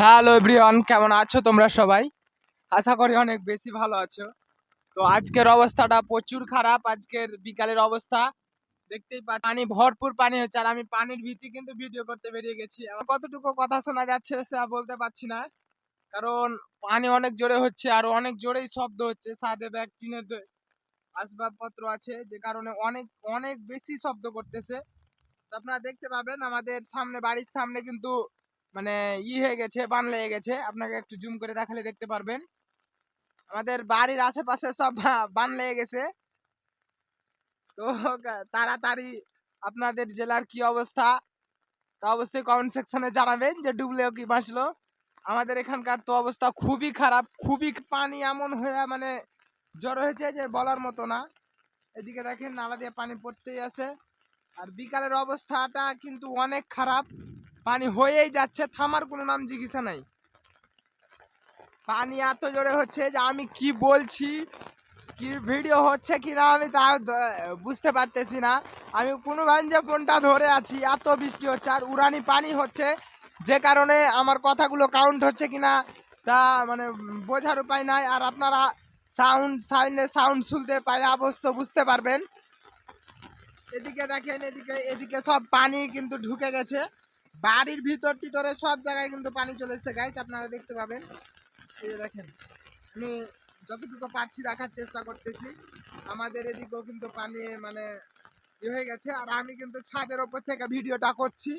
Hello everyone, কেমন আছো তোমরা সবাই? আশা করি অনেক বেশি ভালো আছো। তো আজকের অবস্থাটা প্রচুর খারাপ। আজকের বিকালের অবস্থা দেখতেই পাচ্ছি, পানি ভরপুর পানি হচ্ছে, আর আমি পানির ভিতরে কিন্তু ভিডিও করতে বেরিয়ে গেছি। আমার কতটুকু কথা শোনা যাচ্ছে সে বলতে পারছি না, কারণ পানি অনেক জোরে হচ্ছে আর অনেক জোরেই শব্দ হচ্ছে। সাথে ব্যাগ টিনের আসবাবপত্র আছে, যে কারণে অনেক অনেক বেশি শব্দ করতেছে। তো আপনারা দেখতে পাবেন আমাদের সামনে, বাড়ির সামনে কিন্তু মানে হয়ে গেছে, বান লেগে গেছে। আপনাকে একটু জুম করে দেখালে দেখতে পারবেন আমাদের বাড়ির আশেপাশে সব বান লেগে গেছে। তো তাড়াতাড়ি আপনাদের জেলার কি অবস্থা তা অবশ্যই কমেন্ট সেকশনে জানাবেন, যে ডুবলেও কি বাঁচলো। আমাদের এখানকার তো অবস্থা খুবই খারাপ, খুবই পানি এমন হয়ে মানে জড়ো হয়েছে যে বলার মতো না। এদিকে দেখেন নালা দিয়ে পানি পড়তেই আছে, আর বিকালের অবস্থাটা কিন্তু অনেক খারাপ। পানি হয়েই যাচ্ছে, থামার কোনো নাম জিজ্ঞাসা নাই। পানি এত জোরে হচ্ছে যে আমি কি বলছি, কি ভিডিও হচ্ছে কিনা আমি তা বুঝতে পারতেছি না। আমি কোনো যে ফোনটা ধরে আছি, এত বৃষ্টি হচ্ছে আর উড়ানি পানি হচ্ছে, যে কারণে আমার কথাগুলো কাউন্ট হচ্ছে কিনা তা মানে বোঝার উপায় নাই। আর আপনারা সাউন্ড শুনতে পাইলে অবশ্য বুঝতে পারবেন। এদিকে দেখেন, এদিকে এদিকে সব পানি কিন্তু ঢুকে গেছে, বাড়ির ভিতরে সব জায়গায় কিন্তু পানি চলে এসেছে গাইস, আপনারা দেখতে পাবেন। এই যে দেখেন, আমি যতটুকু পারছি রাখার চেষ্টা করতেছি। আমাদের এদিকেও কিন্তু পানি মানে হয়ে গেছে, আর আমি কিন্তু ছাদের ওপর থেকে ভিডিওটা করছি।